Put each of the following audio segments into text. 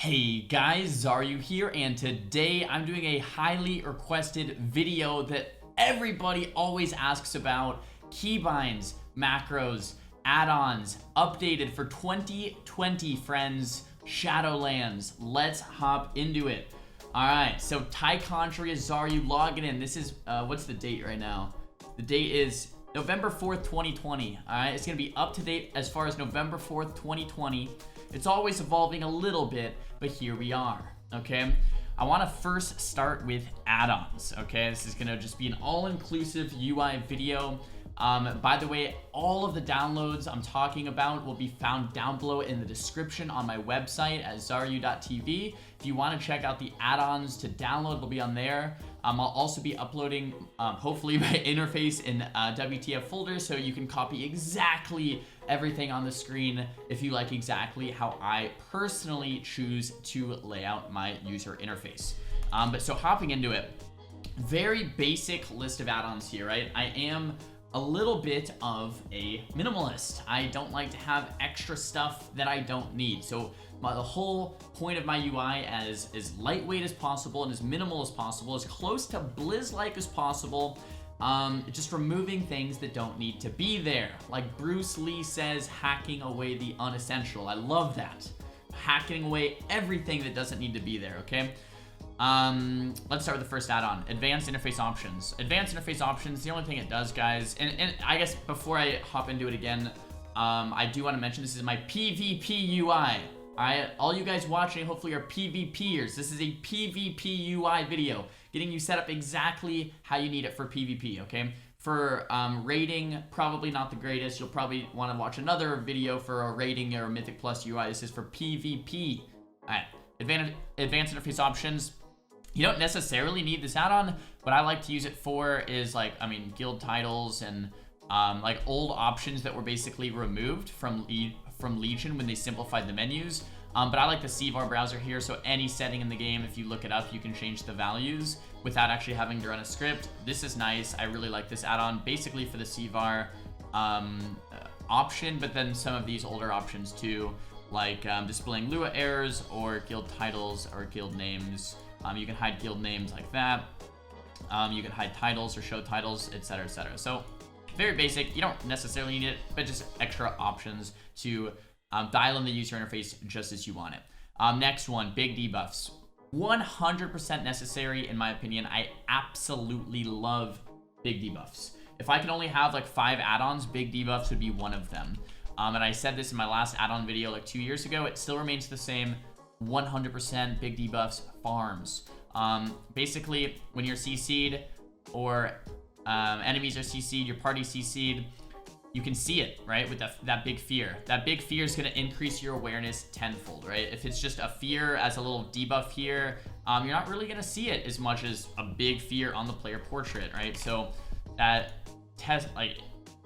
Hey guys, Xaryu here, and today I'm doing a highly requested video that everybody always asks about. Keybinds, macros, add-ons, updated for 2020, friends. Shadowlands. Let's hop into it. Alright, so Ty Contrary is Xaryu logging in. This is, what's the date right now? The date is November 4th, 2020. Alright, it's going to be up to date as far as November 4th, 2020. It's always evolving a little bit, but here we are, okay? I want to first start with add-ons, okay? This is going to just be an all-inclusive UI video. By the way, all of the downloads I'm talking about will be found down below in the description on my website at xaryu.tv. If you want to check out the add-ons to download, they'll be on there. I'll also be uploading, hopefully, my interface in WTF folder, so you can copy exactly everything on the screen if you like exactly how I personally choose to lay out my user interface. But so hopping into it, very basic list of add-ons here, right? I am a little bit of a minimalist. I don't like to have extra stuff that I don't need. So the whole point of my UI as lightweight as possible and as minimal as possible, as close to Blizz-like as possible, just removing things that don't need to be there. Like Bruce Lee says, hacking away the unessential. I love that. Hacking away everything that doesn't need to be there, okay? Let's start with the first add-on, advanced interface options. Advanced interface options, the only thing it does, guys, and I guess before I hop into it again, I do want to mention this is my PvP UI. All you guys watching hopefully are PvPers. This is a PvP UI video, getting you set up exactly how you need it for PvP, okay? For rating, probably not the greatest. You'll probably want to watch another video for a rating or a Mythic Plus UI. This is for PvP. All right, advanced interface options. You don't necessarily need this add-on. What I like to use it for is like, I mean, guild titles and like old options that were basically removed from Legion when they simplified the menus. But I like the CVAR browser here, so any setting in the game, if you look it up, you can change the values without actually having to run a script. This is nice. I really like this add-on, basically for the CVAR option, but then some of these older options too, like displaying Lua errors or guild titles or guild names. You can hide guild names like that. You can hide titles or show titles, etc., etc. So very basic. You don't necessarily need it, but just extra options to dial in the user interface just as you want it. Next one, big debuffs. 100% necessary in my opinion. I absolutely love big debuffs. If I could only have like 5 add-ons, big debuffs would be one of them. And I said this in my last add-on video like 2 years ago. It still remains the same. 100% big debuffs farms. Basically, when you're CC'd or enemies are CC'd, your party CC'd, you can see it, right, with that big fear. That big fear is going to increase your awareness tenfold, right? If it's just a fear as a little debuff here, you're not really going to see it as much as a big fear on the player portrait, right? So that test, like,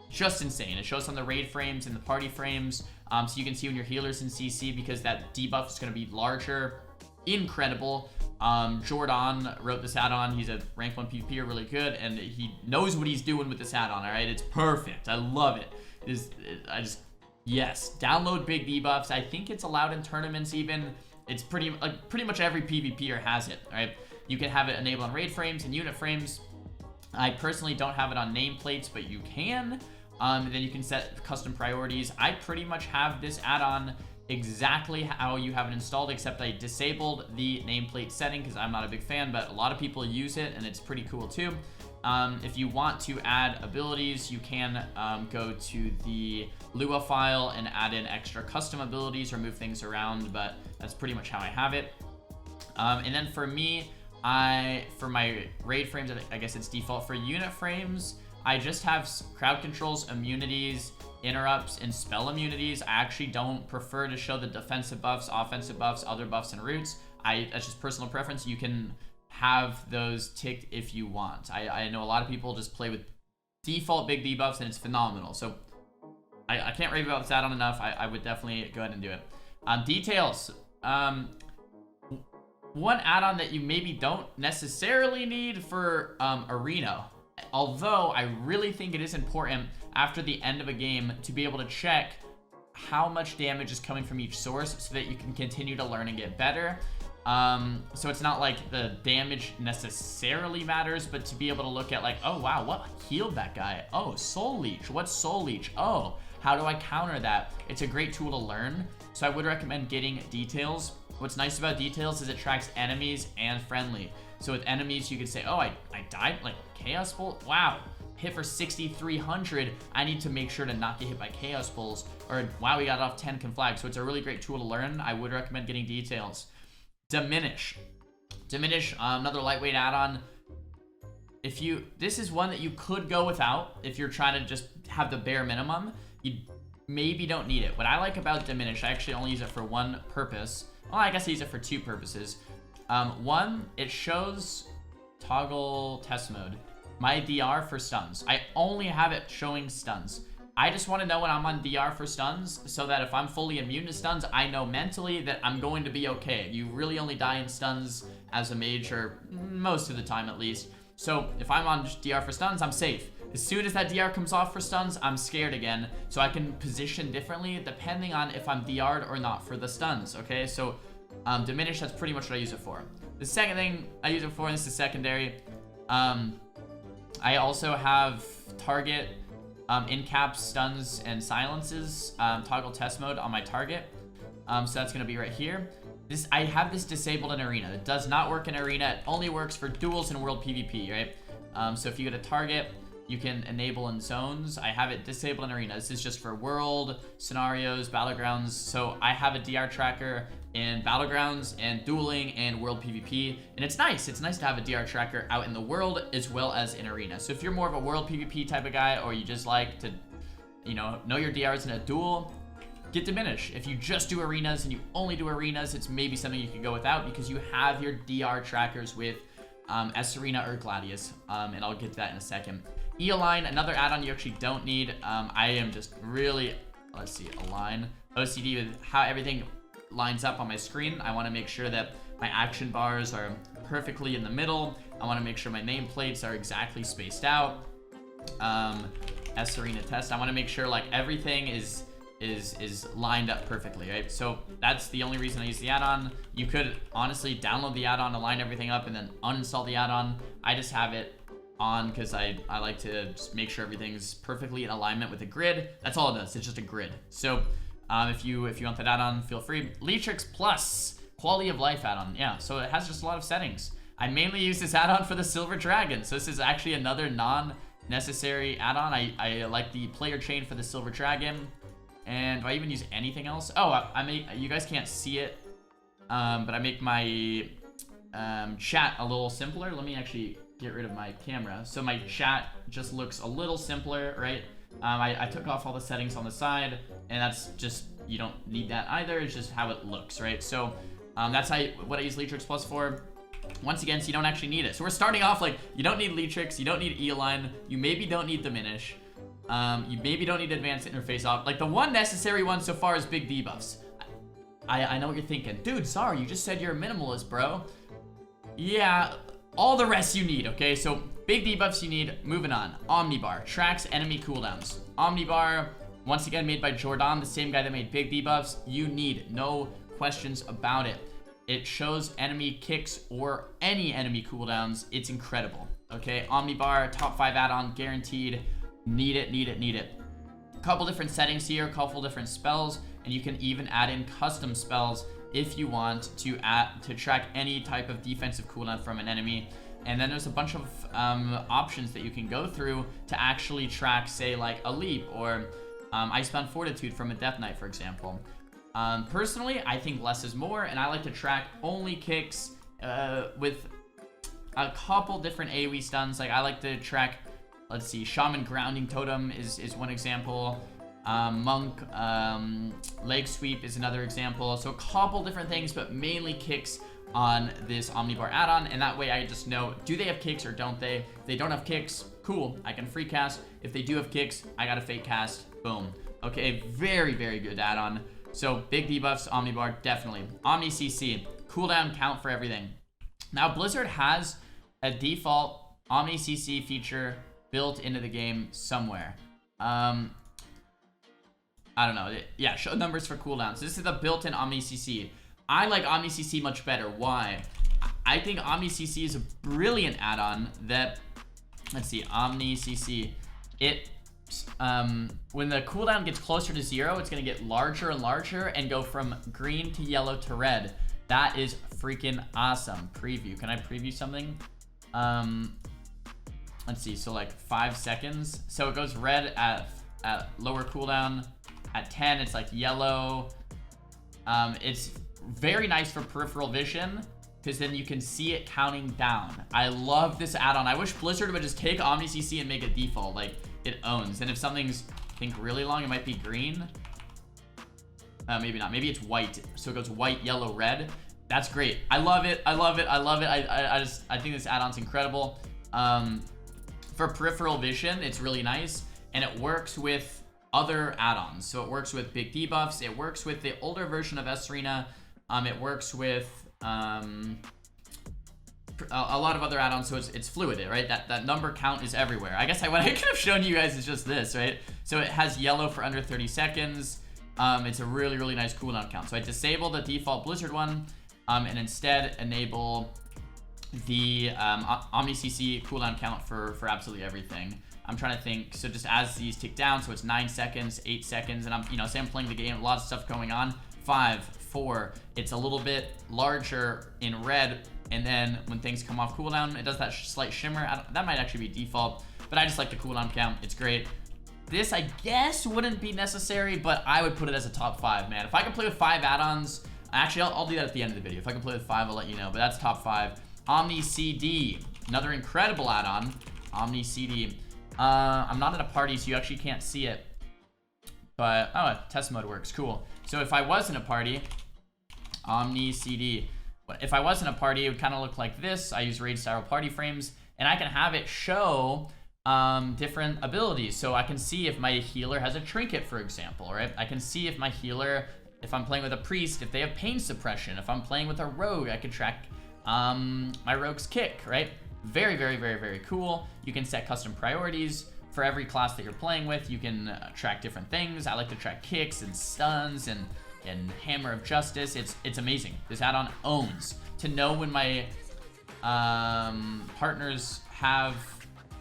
just insane. It shows on the raid frames and the party frames, so you can see when your healer's in CC because that debuff is going to be larger. Incredible. Jordan wrote this add-on. He's a rank 1 PvPer, really good, and he knows what he's doing with this add-on, all right? It's perfect. I love it. Yes, download big debuffs. I think it's allowed in tournaments even. It's pretty much every PvPer has it, all right? You can have it enabled on raid frames and unit frames. I personally don't have it on nameplates, but you can. Then you can set custom priorities. I pretty much have this add-on exactly how you have it installed, except I disabled the nameplate setting because I'm not a big fan, but a lot of people use it and it's pretty cool too. If you want to add abilities, you can go to the Lua file and add in extra custom abilities or move things around, but that's pretty much how I have it. And then for me, for my raid frames, I guess it's default. For unit frames, I just have crowd controls, immunities, interrupts, and spell immunities. I actually don't prefer to show the defensive buffs, offensive buffs, other buffs, and roots. That's just personal preference. You can have those ticked if you want. I know a lot of people just play with default big debuffs, and it's phenomenal. So I can't rave about this add-on enough. I would definitely go ahead and do it. Details. One add-on that you maybe don't necessarily need for Arena, although I really think it is important after the end of a game to be able to check how much damage is coming from each source so that you can continue to learn and get better. So it's not like the damage necessarily matters, but to be able to look at like, oh wow, what healed that guy? Oh, Soul Leech. What's Soul Leech? Oh, how do I counter that? It's a great tool to learn. So I would recommend getting Details. What's nice about Details is it tracks enemies and friendly. So with enemies, you could say, oh, I died, like Chaos Bolt? Wow, hit for 6,300. I need to make sure to not get hit by Chaos Bolts. Or wow, we got off 10 conflag. So it's a really great tool to learn. I would recommend getting Details. Diminish, another lightweight add-on. This is one that you could go without if you're trying to just have the bare minimum. You maybe don't need it. What I like about Diminish, I actually only use it for one purpose. Well, I guess I use it for two purposes. One, it shows toggle test mode, my DR for stuns. I only have it showing stuns. I just want to know when I'm on DR for stuns so that if I'm fully immune to stuns, I know mentally that I'm going to be okay. You really only die in stuns as a mage, or most of the time at least. So if I'm on DR for stuns, I'm safe. As soon as that DR comes off for stuns, I'm scared again. So I can position differently depending on if I'm DR'd or not for the stuns, okay? So Diminish, that's pretty much what I use it for. The second thing I use it for, and this is secondary, I also have target, in caps, stuns, and silences, toggle test mode on my target. So that's going to be right here. I have this disabled in arena. It does not work in arena. It only works for duels and world PvP, right? So if you get a target, you can enable in zones. I have it disabled in arena. This is just for world, scenarios, battlegrounds. So I have a DR tracker in battlegrounds and dueling and world PvP. And it's nice. It's nice to have a DR tracker out in the world as well as in arena. So if you're more of a world PvP type of guy, or you just like to, know your DRs in a duel, get Diminish. If you just do arenas and you only do arenas, it's maybe something you could go without because you have your DR trackers with S Arena or Gladius. And I'll get to that in a second. E-Align, another add-on you actually don't need. I am just really, let's see, align. OCD with how everything lines up on my screen. I want to make sure that my action bars are perfectly in the middle. I want to make sure my nameplates are exactly spaced out. S Arena test. I want to make sure like everything is lined up perfectly, right? So that's the only reason I use the add-on. You could honestly download the add-on to line everything up and then uninstall the add-on. I just have it on because I like to just make sure everything's perfectly in alignment with the grid. That's all it does. It's just a grid. So if you want that add-on, feel free. Leetrix Plus, quality of life add-on. Yeah, so it has just a lot of settings. I mainly use this add-on for the Silver Dragon. So this is actually another non-necessary add-on. I like the player chain for the Silver Dragon. And do I even use anything else? Oh, you guys can't see it, but I make my chat a little simpler. Let me actually get rid of my camera. So my chat just looks a little simpler, right? I took off all the settings on the side, and that's just, you don't need that either. It's just how it looks, right? So that's what I use Leetrix Plus for. Once again, so you don't actually need it. So we're starting off like, you don't need Leetrix, you don't need E-Align, you maybe don't need Diminish. You maybe don't need advanced interface off. Like the one necessary one so far is big debuffs. I know what you're thinking. Dude, sorry, you just said you're a minimalist, bro. Yeah, all the rest you need, okay? So big debuffs you need. Moving on. Omnibar tracks enemy cooldowns. Omnibar, once again made by Jordan, the same guy that made big debuffs. You need, no questions about it. It shows enemy kicks or any enemy cooldowns. It's incredible, okay? Omnibar, top 5 add-on, guaranteed. Need it, need it, need it. A couple different settings here, a couple different spells, and you can even add in custom spells if you want to track any type of defensive cooldown from an enemy. And then there's a bunch of options that you can go through to actually track, say, like a leap or Icebound Fortitude from a Death Knight, for example. Personally, I think less is more, and I like to track only kicks with a couple different AoE stuns. Like I like to track, let's see, Shaman Grounding Totem is one example. Monk Leg Sweep is another example. So a couple different things, but mainly kicks on this Omnibar add-on. And that way I just know, do they have kicks or don't they? If they don't have kicks, cool, I can free cast. If they do have kicks, I got a fake cast. Boom. Okay, very, very good add-on. So big debuffs, Omnibar, definitely. Omni CC, cooldown count for everything. Now Blizzard has a default Omni CC feature built into the game somewhere. I don't know. Yeah, show numbers for cooldowns. This is the built-in Omni CC. I like Omni CC much better. Why? I think Omni CC is a brilliant add-on that, let's see, Omni CC. It, when the cooldown gets closer to 0, it's gonna get larger and larger and go from green to yellow to red. That is freaking awesome. Preview. Can I preview something? Let's see. So like 5 seconds. So it goes red at lower cooldown. At 10, it's like yellow. It's very nice for peripheral vision because then you can see it counting down. I love this add-on. I wish Blizzard would just take Omni CC and make it default, like it owns. And if something's, I think, really long, it might be green. Maybe not. Maybe it's white. So it goes white, yellow, red. That's great. I love it. I love it. I love it. I think this add-on's incredible. For peripheral vision, it's really nice, and it works with other add-ons. So it works with big debuffs. It works with the older version of S-Arena. It works with a lot of other add-ons. So it's fluid, right? That number count is everywhere. I guess what I could have shown you guys is just this, right? So it has yellow for under 30 seconds. It's a really, really nice cooldown count. So I disable the default Blizzard one, and instead enable the Omni CC cooldown count for absolutely everything. I'm trying to think. So just as these tick down, so it's 9 seconds, 8 seconds, and say I'm playing the game, a lot of stuff going on. 5, 4. It's a little bit larger in red, and then when things come off cooldown, it does that slight shimmer. That might actually be default, but I just like the cooldown count. It's great. This, I guess, wouldn't be necessary, but I would put it as a top 5, man. If I can play with 5 add-ons, actually, I'll do that at the end of the video. If I can play with 5, I'll let you know, but that's top 5. Omni CD, another incredible add-on. Omni CD. I'm not in a party, so you actually can't see it. But, oh, test mode works. Cool. So if I was in a party, Omni CD. If I was in a party, it would kind of look like this. I use Raid Style Party Frames, and I can have it show different abilities. So I can see if my healer has a trinket, for example, right? I can see if my healer, if I'm playing with a priest, if they have pain suppression. If I'm playing with a rogue, I can track my rogue's kick, right? Very, very, very, very cool. You can set custom priorities for every class that you're playing with. You can track different things. I like to track kicks and stuns and Hammer of Justice. It's amazing. This add-on owns. To know when my partners have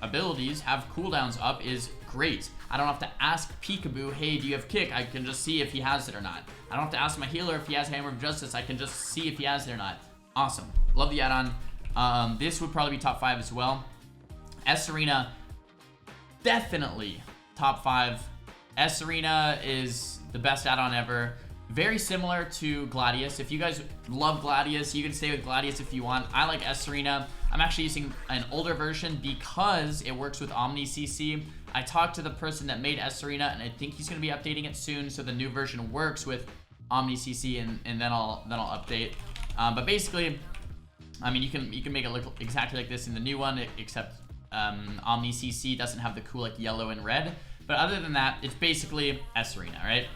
abilities, have cooldowns up is great. I don't have to ask Peekaboo, hey, do you have kick? I can just see if he has it or not. I don't have to ask my healer if he has Hammer of Justice. I can just see if he has it or not. Awesome. Love the add-on. This would probably be top 5 as well. S-Arena, definitely top 5. S-Arena is the best add-on ever. Very similar to Gladius. If you guys love Gladius, you can stay with Gladius if you want. I like S-Arena. I'm actually using an older version because it works with Omni CC. I talked to the person that made S-Arena, and I think he's going to be updating it soon, so the new version works with Omni CC, and then I'll update. But basically, I mean, you can make it look exactly like this in the new one, except Omni CC doesn't have the cool like yellow and red. But other than that, it's basically S-Arena, right?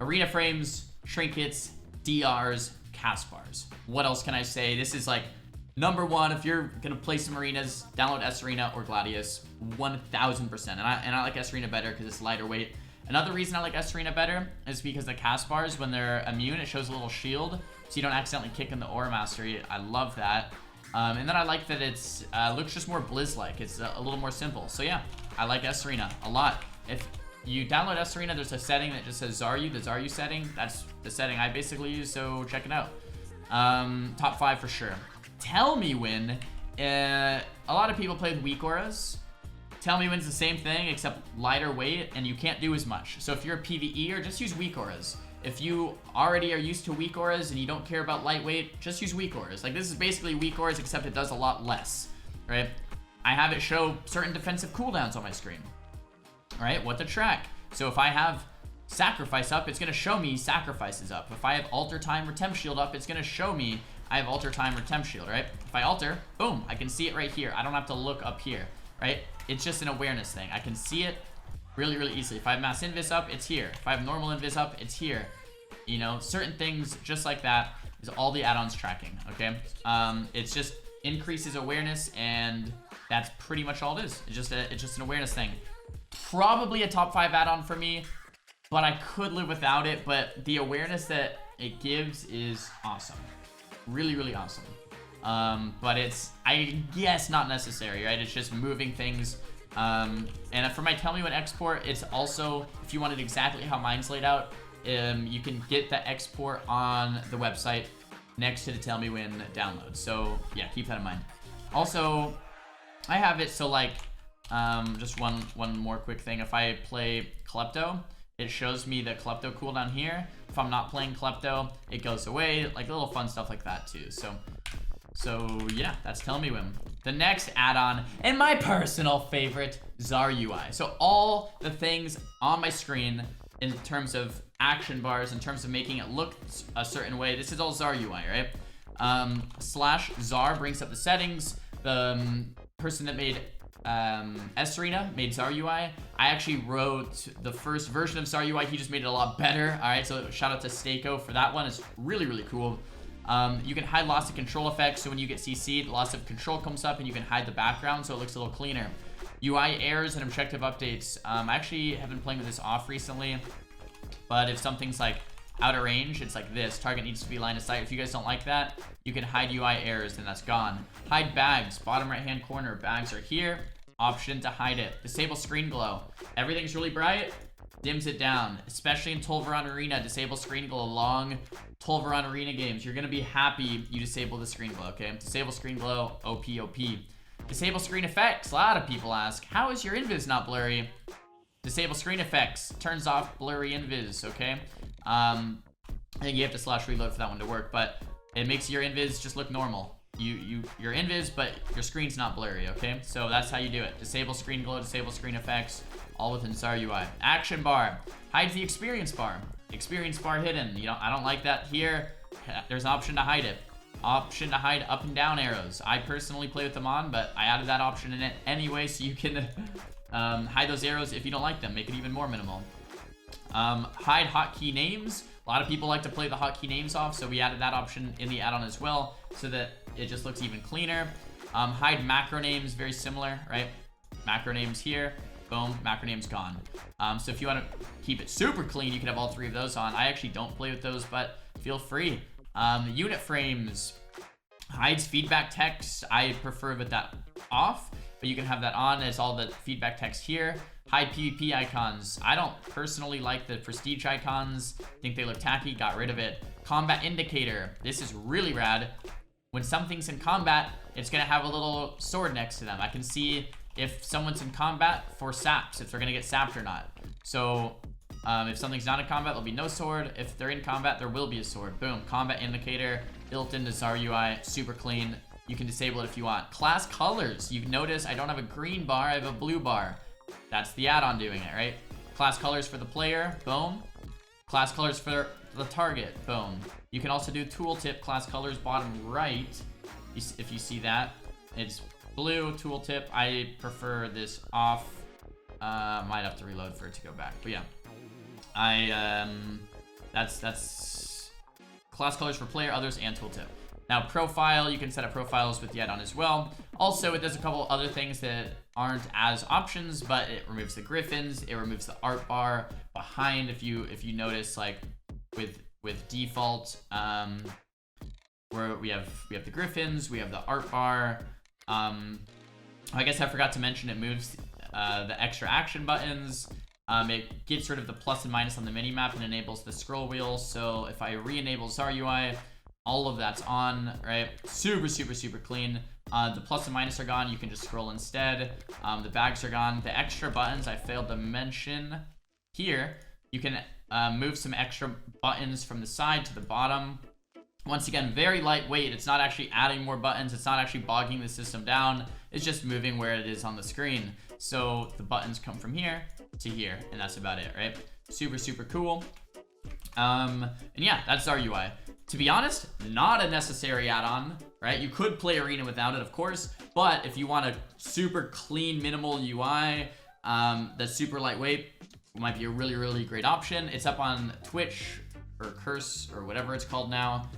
Arena frames, trinkets, DRs, cast bars. What else can I say? This is like number 1. If you're gonna play some arenas, download S-Arena or Gladius, 1000%. And I like S-Arena better because it's lighter weight. Another reason I like S-Arena better is because the cast bars, when they're immune, it shows a little shield, so you don't accidentally kick in the Aura Mastery. I love that. And then I like that it's looks just more Blizz-like. It's a little more simple. So yeah, I like S-Arena a lot. If you download S-Arena, there's a setting that just says Xaryu, the Xaryu setting. That's the setting I basically use, so check it out. Top 5 for sure. Tell Me When. A lot of people play with weak auras. Tell Me When's the same thing, except lighter weight, and you can't do as much. So if you're a PvEer, just use weak auras. If you already are used to weak auras and you don't care about lightweight, just use weak auras. Like, this is basically weak auras, except it does a lot less, right? I have it show certain defensive cooldowns on my screen, right? What to track. So if I have Sacrifice up, it's going to show me Sacrifice is up. If I have Alter Time or Temp Shield up, it's going to show me I have Alter Time or Temp Shield, right? If I alter, boom, I can see it right here. I don't have to look up here, right? It's just an awareness thing. I can see it really, really easily. If I have Mass Invis up, it's here. If I have Normal Invis up, it's here. You know, certain things just like that is all the add-ons tracking, okay? It's just increases awareness, and that's pretty much all it is. It's just an awareness thing. Probably a top 5 add-on for me. but I could live without it. But the awareness that it gives is awesome. Really, really awesome. But it's, I guess, not necessary, right? It's just moving things. And for my tell me when export, it's also, if you want it exactly how mine's laid out, you can get the export on the website next to the tell me when download. So yeah, keep that in mind. Also, I have it so like, just one more quick thing. If I play Klepto, it shows me the Klepto cooldown here. If I'm not playing Klepto, it goes away. Like little fun stuff like that too. So yeah, that's Tell Me When. The next add-on, and my personal favorite, Xaryu. So all the things on my screen in terms of action bars, in terms of making it look a certain way, this is all Xaryu, right? /Xar brings up the settings. The person that made Esrina made Xaryu. I actually wrote the first version of Xaryu. He just made it a lot better. All right, so shout out to Steiko for that one. It's really, really cool. You can hide loss of control effects, so when you get CC'd, loss of control comes up and you can hide the background so it looks a little cleaner. UI errors and objective updates. I actually have been playing with this off recently, but if something's like out of range, it's like this. Target needs to be line of sight. If you guys don't like that, you can hide UI errors and that's gone. Hide bags, bottom right hand corner. Bags are here. Option to hide it. Disable screen glow. Everything's really bright, dims it down, especially in Tolvaron Arena. Disable screen glow along Tolvaron Arena games. You're gonna be happy you disable the screen glow, okay? Disable screen glow, OP. Disable screen effects. A lot of people ask, how is your invis not blurry? Disable screen effects. Turns off blurry invis, okay? I think you have to /reload for that one to work, but it makes your invis just look normal. You're invis, but your screen's not blurry, okay? So that's how you do it. Disable screen glow, disable screen effects, all within Xaryu. Action bar hides the experience bar. Experience bar hidden. I don't like that here. There's an option to hide it. Option to hide up and down arrows. I personally play with them on, but I added that option in it anyway, so you can hide those arrows if you don't like them. Make it even more minimal. Hide hotkey names. A lot of people like to play the hotkey names off, so we added that option in the add-on as well, so that it just looks even cleaner. Hide macro names, very similar, right? Macro names here, boom, macro names gone. So if you want to keep it super clean, you can have all three of those on. I actually don't play with those, but feel free. Unit frames hides feedback text. I prefer with that off, but you can have that on. It's all the feedback text here. Hide PvP icons. I don't personally like the prestige icons. Think they look tacky. Got rid of it. Combat indicator. This is really rad. When something's in combat, it's gonna have a little sword next to them. I can see if someone's in combat for saps, if they're gonna get sapped or not. So if something's not in combat, there'll be no sword. If they're in combat, there will be a sword. Boom. Combat indicator built into Xaryu. Super clean. You can disable it if you want. Class colors. You've noticed I don't have a green bar, I have a blue bar. That's the add-on doing it, right? Class colors for the player, boom. Class colors for the target, boom. You can also do tooltip class colors bottom right. If you see that, it's blue tooltip. I prefer this off. Might have to reload for it to go back, but yeah. That's class colors for player, others, and tooltip. Now profile, you can set up profiles with the add-on as well. Also, it does a couple other things that aren't as options, but it removes the griffins, it removes the art bar behind. If you notice, like with default, where we have the griffins, we have the art bar. I guess I forgot to mention it moves the extra action buttons. It gets rid of the plus and minus on the minimap and enables the scroll wheel. So if I re-enable Xaryu, all of that's on, right? Super clean. The plus and minus are gone. You can just scroll instead. The bags are gone. The extra buttons I failed to mention here. You can move some extra buttons from the side to the bottom. Once again, very lightweight. It's not actually adding more buttons. It's not actually bogging the system down. It's just moving where it is on the screen. So the buttons come from here to here, and that's about it, right? Super cool. And yeah, that's Xaryu. To be honest, not a necessary add-on, right? You could play Arena without it, of course, but if you want a super clean, minimal UI that's super lightweight, it might be a really great option. It's up on Twitch or Curse or whatever it's called now.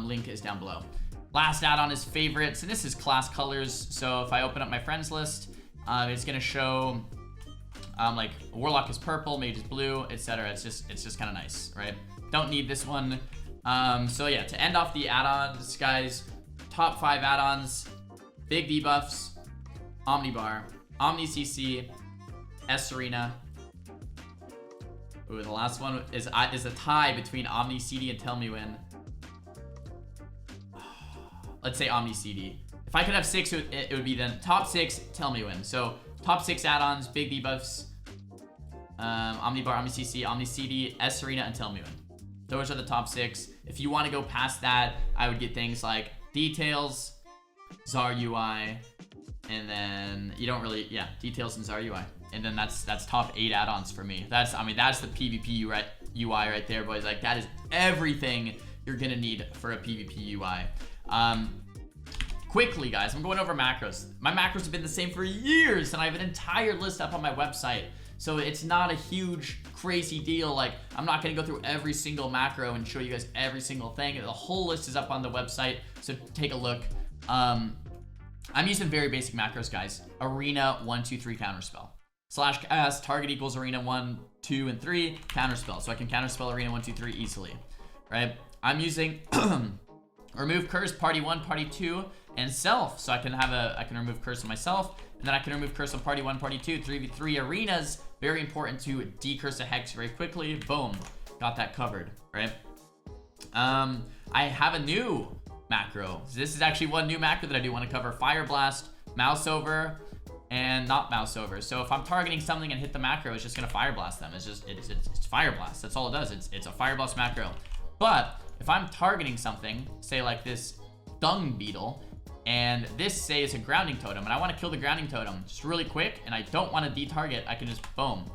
Link is down below. Last add-on is favorites, and this is class colors. So if I open up my friends list, it's gonna show Like Warlock is purple, Mage is blue, etc. It's just kind of nice, right? Don't need this one. So yeah, to end off the add-ons, guys, top 5 add-ons: big debuffs, Omnibar, Omni CC, S Arena. Ooh, the last one is a tie between Omni CD and Tell Me When. Let's say Omni CD. If I could have 6, it would be then top 6, Tell Me When. So top 6 add-ons, big debuffs, Omnibar, Omni CC, Omni CD, S Arena, and Tell Me When. Those are the top 6. If you want to go past that, I would get things like Details, Xaryu, and then you don't really, yeah, Details and Xaryu. And then that's top 8 add-ons for me. That's the PvP UI right there, boys. Like, that is everything you're gonna need for a PvP UI. Quickly, guys, I'm going over macros. My macros have been the same for years, and I have an entire list up on my website. So it's not a huge, crazy deal. Like, I'm not gonna go through every single macro and show you guys every single thing. The whole list is up on the website, so take a look. I'm using very basic macros, guys. Arena 1, 2, 3 counterspell. Slash cast, target equals arena 1, 2, and 3, counterspell. So I can counterspell arena 1, 2, 3 easily, right? I'm using remove curse, party 1, party 2, and self. So I can remove curse on myself, and then I can remove curse on party 1, party 2, 3v3 arenas. Very important to decurse a hex very quickly. Boom, got that covered, right? I have a new macro. This is actually one new macro that I do want to cover: Fire Blast, Mouse Over, and not Mouse Over. So if I'm targeting something and hit the macro, it's just gonna Fire Blast them. It's Fire Blast. That's all it does. It's a Fire Blast macro. But if I'm targeting something, say like this Dung Beetle, and this say is a grounding totem, and I want to kill the grounding totem just really quick, and I don't want to detarget, I can just boom,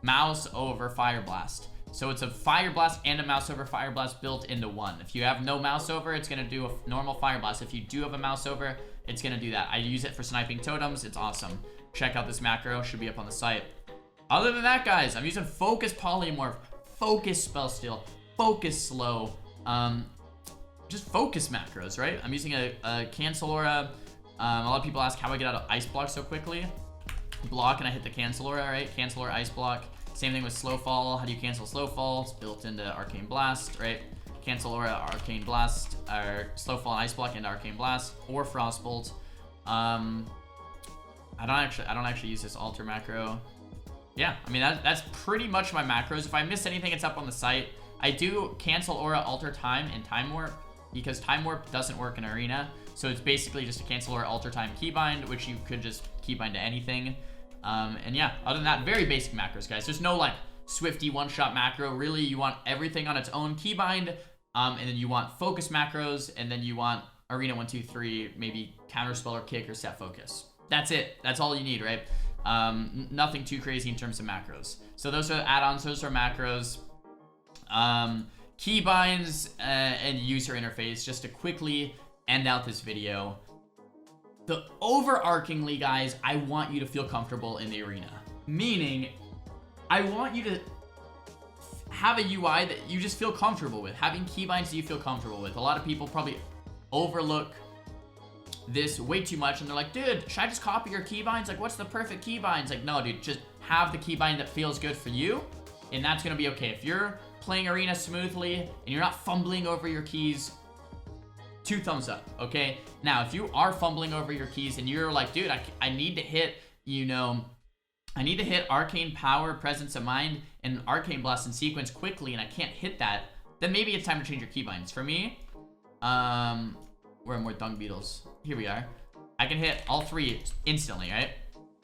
Mouse Over Fire Blast. So it's a Fire Blast and a Mouse Over Fire Blast built into one. If you have no Mouse Over, it's gonna do a normal Fire Blast. If you do have a Mouse Over, it's gonna do that. I use it for sniping totems. It's awesome. Check out this macro, should be up on the site. Other than that, guys, I'm using Focus Polymorph, Focus Spell Steal, Focus Slow, just focus macros, right? I'm using a Cancel Aura. A lot of people ask how I get out of Ice Block so quickly. Block and I hit the Cancel Aura, right? Cancel Aura, Ice Block. Same thing with Slow Fall. How do you cancel Slow Fall? It's built into Arcane Blast, right? Cancel Aura, Arcane Blast, or Slow Fall and Ice Block into Arcane Blast, or Frostbolt. I don't actually use this alter macro. Yeah, I mean that's pretty much my macros. If I miss anything, it's up on the site. I do Cancel Aura, Alter Time, and Time Warp, because Time Warp doesn't work in Arena. So it's basically just a Cancel Aura, Alter Time, Keybind, which you could just Keybind to anything. And yeah, other than that, very basic macros, guys. There's no like Swifty one-shot macro. Really, you want everything on its own Keybind, and then you want focus macros, and then you want Arena 1, 2, 3, maybe Counterspell or Kick or Set Focus. That's it. That's all you need, right? Nothing too crazy in terms of macros. So those are add-ons, those are macros. Keybinds and user interface, just to quickly end out this video. The overarchingly, guys, I want you to feel comfortable in the arena. Meaning, I want you to have a UI that you just feel comfortable with. Having keybinds that you feel comfortable with. A lot of people probably overlook this way too much, and they're like, dude, should I just copy your keybinds? Like, what's the perfect keybinds? Like, no, dude, just have the keybind that feels good for you, and that's gonna be okay. If you're playing arena smoothly and you're not fumbling over your keys, 2 thumbs up, okay? Now, if you are fumbling over your keys and you're like, dude, I need to hit, I need to hit Arcane Power, Presence of Mind, and Arcane Blast in sequence quickly, and I can't hit that, then maybe it's time to change your keybinds. For me, where are more Dung Beetles? Here we are. I can hit all 3 instantly, right?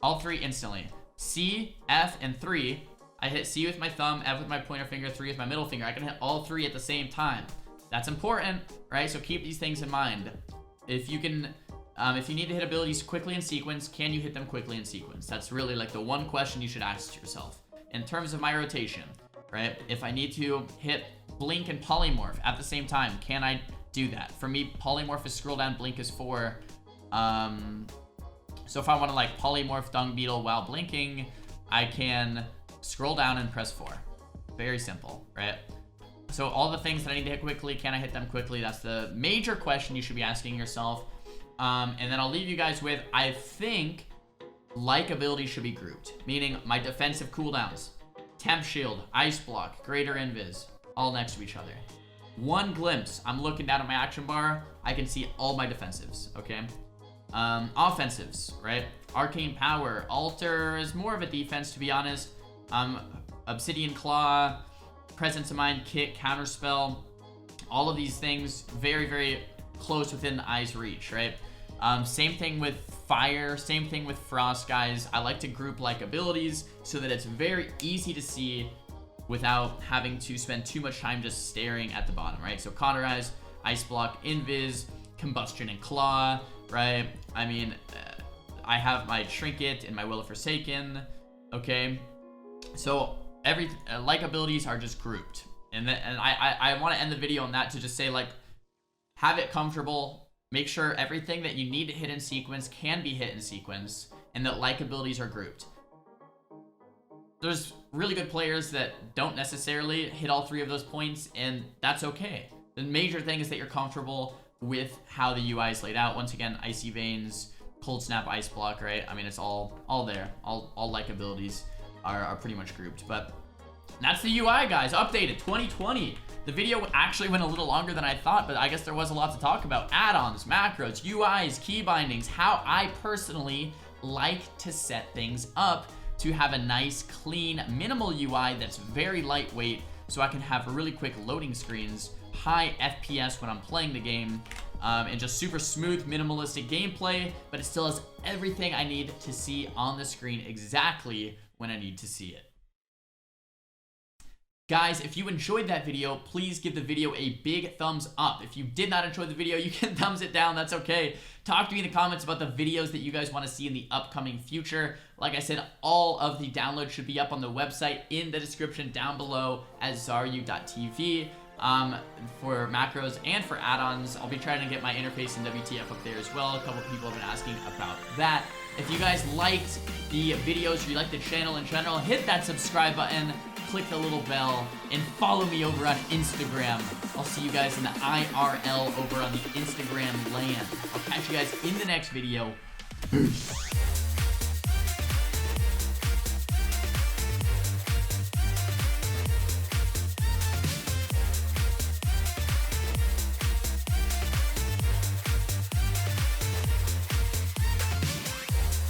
All 3 instantly. C, F, and 3. I hit C with my thumb, F with my pointer finger, 3 with my middle finger. I can hit all 3 at the same time. That's important, right? So keep these things in mind. If you can, if you need to hit abilities quickly in sequence, can you hit them quickly in sequence? That's really like the one question you should ask yourself. In terms of my rotation, right? If I need to hit Blink and Polymorph at the same time, can I do that? For me, Polymorph is scroll down, Blink is 4. So if I want to like Polymorph Dung Beetle while blinking, I can scroll down and press 4. Very simple, right? So all the things that I need to hit quickly, can I hit them quickly? That's the major question you should be asking yourself. And then I'll leave you guys with, I think like abilities should be grouped, meaning my defensive cooldowns, temp shield, ice block, greater invis, all next to each other. One glimpse, I'm looking down at my action bar, I can see all my defensives, okay? Offensives, right? Arcane Power, Alter is more of a defense, to be honest. Obsidian Claw, Presence of Mind, Kick, Counterspell, all of these things very, very close within the eye's reach, right? Same thing with Fire, same thing with Frost, guys. I like to group like abilities so that it's very easy to see without having to spend too much time just staring at the bottom, right? So Cauterize, Ice Block, Invis, Combustion, and Claw, right? I mean, I have my Trinket and my Will of Forsaken, okay? So like abilities are just grouped. And I want to end the video on that to just say, like, have it comfortable, make sure everything that you need to hit in sequence can be hit in sequence, and that like abilities are grouped. There's really good players that don't necessarily hit all three of those points, and that's okay. The major thing is that you're comfortable with how the UI is laid out. Once again, Icy Veins, Cold Snap, Ice Block, right? I mean, it's all there. All like abilities are pretty much grouped. But that's the UI, guys. Updated 2020. The video actually went a little longer than I thought, but I guess there was a lot to talk about. Add-ons, macros, UIs, key bindings, how I personally like to set things up to have a nice, clean, minimal UI that's very lightweight, so I can have really quick loading screens, high FPS when I'm playing the game, and just super smooth, minimalistic gameplay, but it still has everything I need to see on the screen exactly when I need to see it. Guys, if you enjoyed that video, please give the video a big thumbs up. If you did not enjoy the video, you can thumbs it down. That's okay. Talk to me in the comments about the videos that you guys want to see in the upcoming future. Like I said, all of the downloads should be up on the website in the description down below at Xaryu.tv. For macros and for add-ons. I'll be trying to get my interface and WTF up there as well. A couple people have been asking about that. If you guys liked the videos or you like the channel in general, hit that subscribe button, click the little bell, and follow me over on Instagram. I'll see you guys in the IRL over on the Instagram land. I'll catch you guys in the next video. Peace.